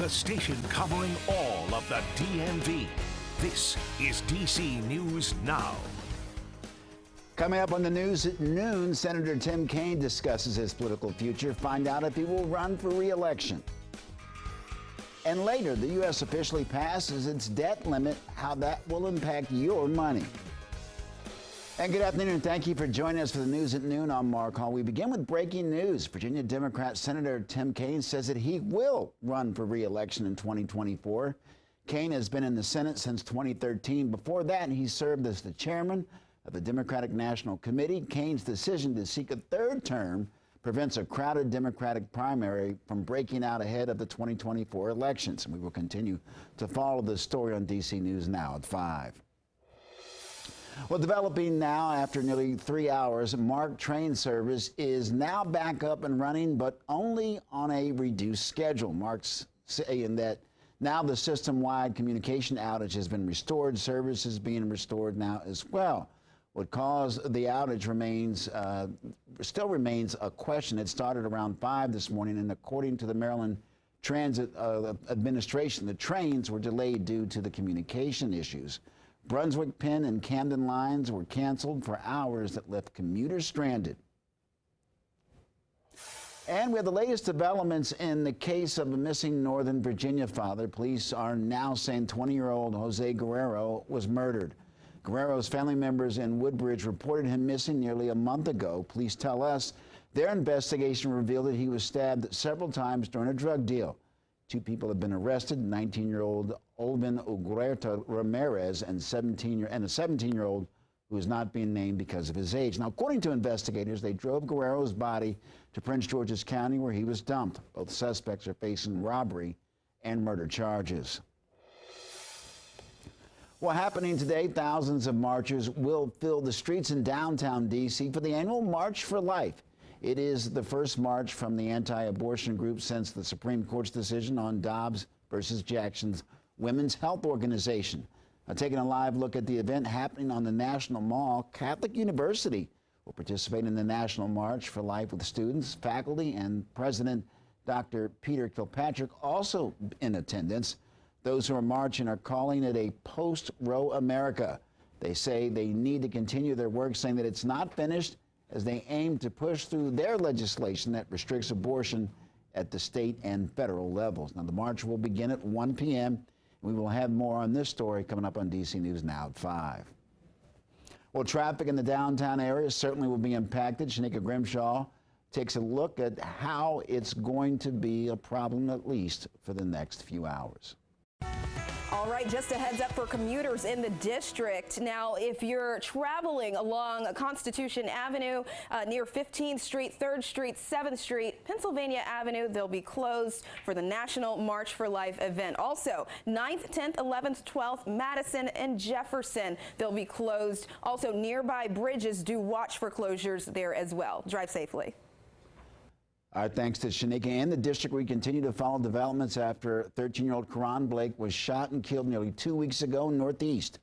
the station covering all of the DMV. This is DC News Now. Coming up on the news at noon, Senator Tim Kaine discusses his political future. Find out if he will run for re-election. And later, the U.S. officially passes its debt limit, how that will impact your money. And good afternoon, and thank you for joining us for the news at noon. I'm Mark Hall. We begin with breaking news. Virginia Democrat Senator Tim Kaine says that he will run for re-election in 2024. Kaine has been in the Senate since 2013. Before that, he served as the chairman of the Democratic National Committee. Kaine's decision to seek a third term prevents a crowded Democratic primary from breaking out ahead of the 2024 elections. And we will continue to follow this story on DC News Now at 5. Well, developing now after nearly 3 hours, MARC train service is now back up and running, but only on a reduced schedule. MARC's saying that now the system-wide communication outage has been restored. Service is being restored now as well. What caused the outage still remains a question. It started around 5 this morning, and according to the Maryland Transit Administration, the trains were delayed due to the communication issues. Brunswick, Penn, and Camden lines were canceled for hours that left commuters stranded. And we have the latest developments in the case of a missing Northern Virginia father. Police are now saying 20-year-old Jose Guerrero was murdered. Guerrero's family members in Woodbridge reported him missing nearly a month ago. Police tell us their investigation revealed that he was stabbed several times during a drug deal. 2 people have been arrested, 19-year-old Olvin Uguerta Ramirez and a 17-year-old who is not being named because of his age. Now, according to investigators, they drove Guerrero's body to Prince George's County where he was dumped. Both suspects are facing robbery and murder charges. Well, happening today, thousands of marchers will fill the streets in downtown D.C. for the annual March for Life. It is the first march from the anti-abortion group since the Supreme Court's decision on Dobbs versus Jackson's Women's Health Organization. Now, taking a live look at the event happening on the National Mall, Catholic University will participate in the National March for Life with students, faculty, and President Dr. Peter Kilpatrick also in attendance. Those who are marching are calling it a post-Roe America. They say they need to continue their work, saying that it's not finished, as they aim to push through their legislation that restricts abortion at the state and federal levels. Now, the march will begin at 1 p.m. We will have more on this story coming up on DC News Now at 5. Well, traffic in the downtown area certainly will be impacted. Shanika Grimshaw takes a look at how it's going to be a problem, at least for the next few hours. All right, just a heads up for commuters in the district. Now, if you're traveling along Constitution Avenue near 15th Street, 3rd Street, 7th Street, Pennsylvania Avenue, they'll be closed for the National March for Life event. Also, 9th, 10th, 11th, 12th, Madison and Jefferson, they'll be closed. Also, nearby bridges, do watch for closures there as well. Drive safely. Our thanks to Shanika and the district. We continue to follow developments after 13-year-old Karan Blake was shot and killed nearly 2 weeks ago northeast.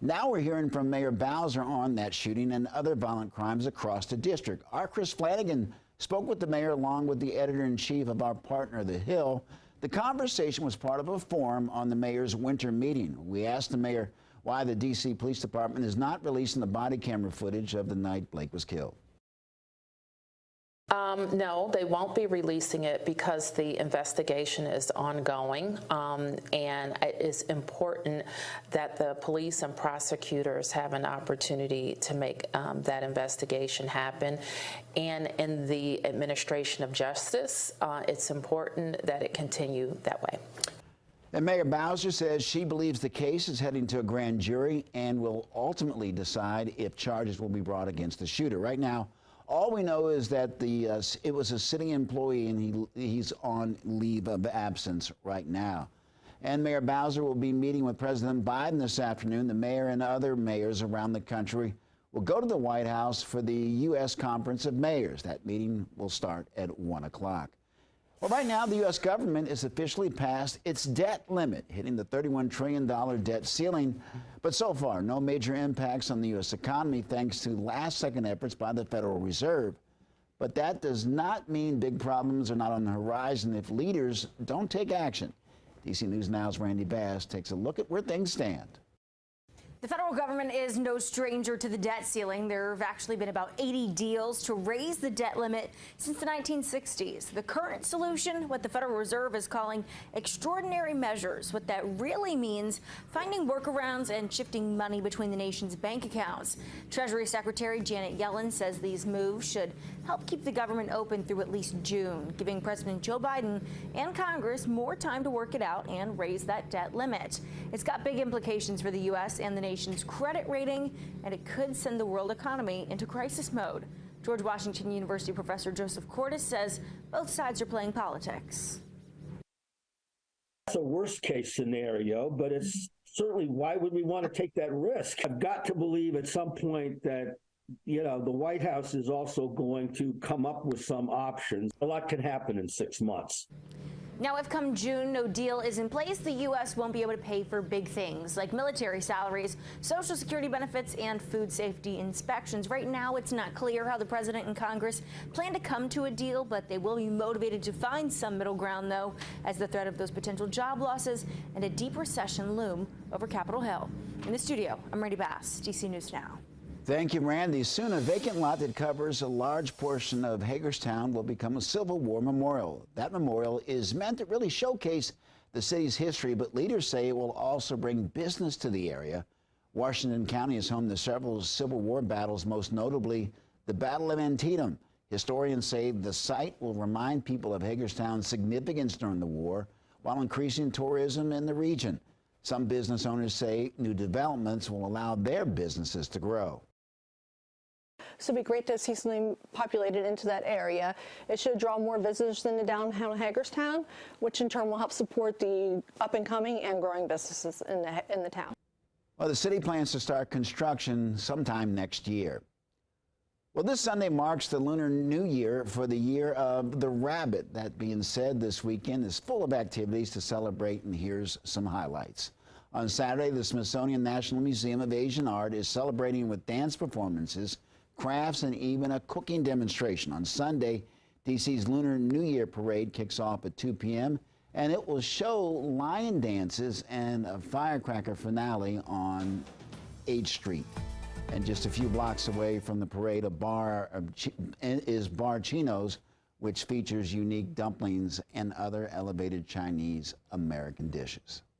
Now we're hearing from Mayor Bowser on that shooting and other violent crimes across the district. Our Chris Flanagan spoke with the mayor along with the editor-in-chief of our partner, The Hill. The conversation was part of a forum on the mayor's winter meeting. We asked the mayor why the D.C. Police Department is not releasing the body camera footage of the night Blake was killed. No, they won't be releasing it because the investigation is ongoing, and it is important that the police and prosecutors have an opportunity to make that investigation happen. And in the administration of justice, it's important that it continue that way. And Mayor Bowser says she believes the case is heading to a grand jury and will ultimately decide if charges will be brought against the shooter. Right now, all we know is that it was a city employee and he's on leave of absence right now. And Mayor Bowser will be meeting with President Biden this afternoon. The mayor and other mayors around the country will go to the White House for the U.S. Conference of Mayors. That meeting will start at 1 o'clock. Well, right now, the U.S. government has officially passed its debt limit, hitting the $31 trillion debt ceiling. But so far, no major impacts on the U.S. economy thanks to last-second efforts by the Federal Reserve. But that does not mean big problems are not on the horizon if leaders don't take action. DC News Now's Randy Bass takes a look at where things stand. The federal government is no stranger to the debt ceiling. There have actually been about 80 deals to raise the debt limit since the 1960s. The current solution, what the Federal Reserve is calling extraordinary measures. What that really means, finding workarounds and shifting money between the nation's bank accounts. Treasury Secretary Janet Yellen says these moves should help keep the government open through at least June, giving President Joe Biden and Congress more time to work it out and raise that debt limit. It's got big implications for the U.S. and the nation's credit rating, and it could send the world economy into crisis mode. George Washington University professor Joseph Cordes says both sides are playing politics. It's a worst case scenario, but it's certainly, why would we want to take that risk? I've got to believe at some point that, the White House is also going to come up with some options. A lot can happen in 6 months. Now, if come June no deal is in place, the U.S. won't be able to pay for big things like military salaries, Social Security benefits, and food safety inspections. Right now, it's not clear how the president and Congress plan to come to a deal, but they will be motivated to find some middle ground, though, as the threat of those potential job losses and a deep recession loom over Capitol Hill. In the studio, I'm Randy Bass, DC News Now. Thank you, Randy. Soon, a vacant lot that covers a large portion of Hagerstown will become a Civil War memorial. That memorial is meant to really showcase the city's history, but leaders say it will also bring business to the area. Washington County is home to several Civil War battles, most notably the Battle of Antietam. Historians say the site will remind people of Hagerstown's significance during the war, while increasing tourism in the region. Some business owners say new developments will allow their businesses to grow. So it'd be great to see something populated into that area. It should draw more visitors into downtown Hagerstown, which in turn will help support the up-and-coming and growing businesses in the town. Well, the city plans to start construction sometime next year. Well, this Sunday marks the Lunar New Year for the Year of the Rabbit. That being said, this weekend is full of activities to celebrate, and here's some highlights. On Saturday, the Smithsonian National Museum of Asian Art is celebrating with dance performances, crafts, and even a cooking demonstration. On Sunday, DC's Lunar New Year parade kicks off at 2 p.m., and it will show lion dances and a firecracker finale on 8th Street. And just a few blocks away from the parade, is Bar Chino's, which features unique dumplings and other elevated Chinese American dishes.